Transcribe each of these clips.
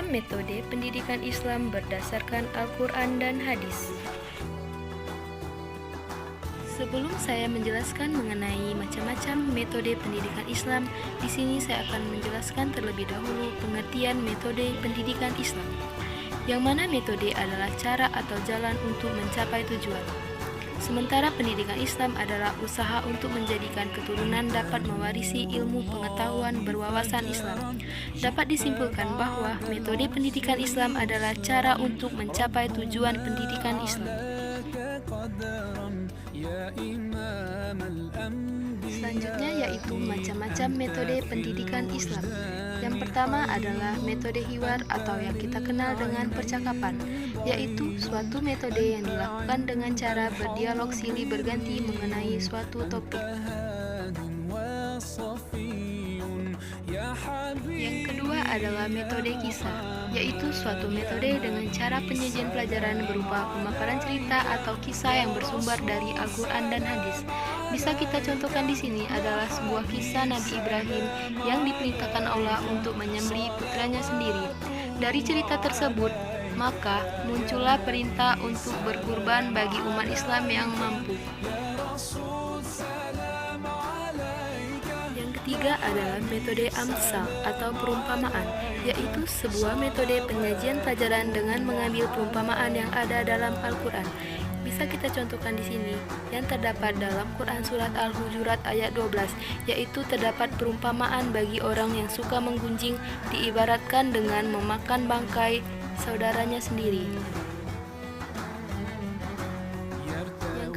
metode pendidikan Islam berdasarkan Al-Quran dan Hadis. Sebelum saya menjelaskan mengenai macam-macam metode pendidikan Islam, di sini saya akan menjelaskan terlebih dahulu pengertian metode pendidikan Islam, yang mana metode adalah cara atau jalan untuk mencapai tujuan. Sementara pendidikan Islam adalah usaha untuk menjadikan keturunan dapat mewarisi ilmu pengetahuan berwawasan Islam. Dapat disimpulkan bahwa metode pendidikan Islam adalah cara untuk mencapai tujuan pendidikan Islam. Selanjutnya yaitu macam-macam metode pendidikan Islam. Yang pertama adalah metode hiwar atau yang kita kenal dengan percakapan, yaitu suatu metode yang dilakukan dengan cara berdialog silih berganti mengenai suatu topik. Yang kedua adalah metode kisah, yaitu suatu metode dengan cara penyajian pelajaran berupa pemaparan cerita atau kisah yang bersumber dari Al-Quran dan Hadis. Bisa kita contohkan di sini adalah sebuah kisah Nabi Ibrahim yang diperintahkan Allah untuk menyembelih putranya sendiri. Dari cerita tersebut, maka muncullah perintah untuk berkurban bagi umat Islam yang mampu. Yang ketiga adalah metode amsal atau perumpamaan, yaitu sebuah metode penyajian pelajaran dengan mengambil perumpamaan yang ada dalam Al-Quran. Bisa kita contohkan di sini yang terdapat dalam Quran surat Al-Hujurat ayat 12, yaitu terdapat perumpamaan bagi orang yang suka menggunjing diibaratkan dengan memakan bangkai saudaranya sendiri.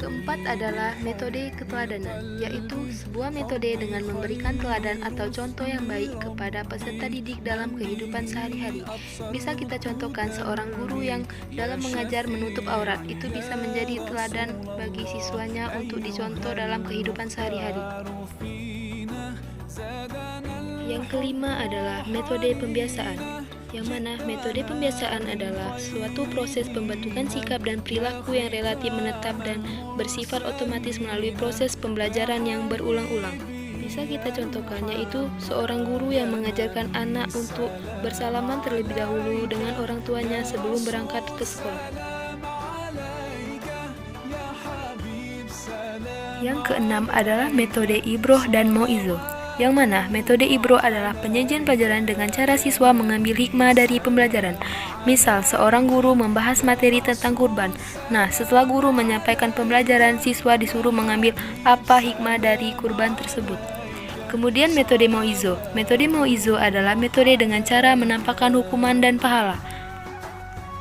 Keempat adalah metode keteladanan, yaitu sebuah metode dengan memberikan teladan atau contoh yang baik kepada peserta didik dalam kehidupan sehari-hari. Bisa kita contohkan seorang guru yang dalam mengajar menutup aurat, itu bisa menjadi teladan bagi siswanya untuk dicontoh dalam kehidupan sehari-hari. Yang kelima adalah metode pembiasaan, yang mana metode pembiasaan adalah suatu proses pembentukan sikap dan perilaku yang relatif menetap dan bersifat otomatis melalui proses pembelajaran yang berulang-ulang. Bisa kita contohkan yaitu seorang guru yang mengajarkan anak untuk bersalaman terlebih dahulu dengan orang tuanya sebelum berangkat ke sekolah. Yang keenam adalah metode ibroh dan mau'izoh, yang mana metode ibroh adalah penyajian pelajaran dengan cara siswa mengambil hikmah dari pembelajaran. Misal, seorang guru membahas materi tentang kurban. Nah, setelah guru menyampaikan pembelajaran, siswa disuruh mengambil apa hikmah dari kurban tersebut. Kemudian metode mau'izoh. Metode mau'izoh adalah metode dengan cara menampakkan hukuman dan pahala.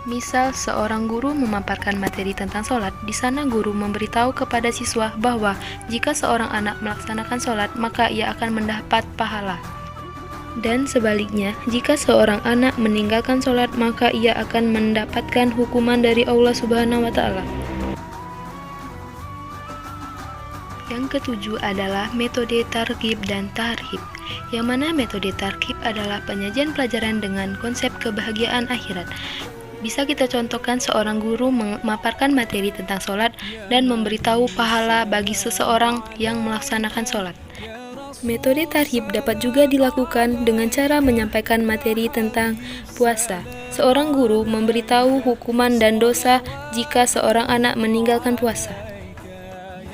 Misal, seorang guru memaparkan materi tentang sholat. Di sana guru memberitahu kepada siswa bahwa jika seorang anak melaksanakan sholat, maka ia akan mendapat pahala. Dan sebaliknya, jika seorang anak meninggalkan sholat, maka ia akan mendapatkan hukuman dari Allah Subhanahu wa Ta'ala. Yang ketujuh adalah metode targhib dan tarhib, yang mana metode targhib adalah penyajian pelajaran dengan konsep kebahagiaan akhirat. Bisa kita contohkan seorang guru memaparkan materi tentang sholat dan memberitahu pahala bagi seseorang yang melaksanakan sholat. Metode tarhib dapat juga dilakukan dengan cara menyampaikan materi tentang puasa. Seorang guru memberitahu hukuman dan dosa jika seorang anak meninggalkan puasa.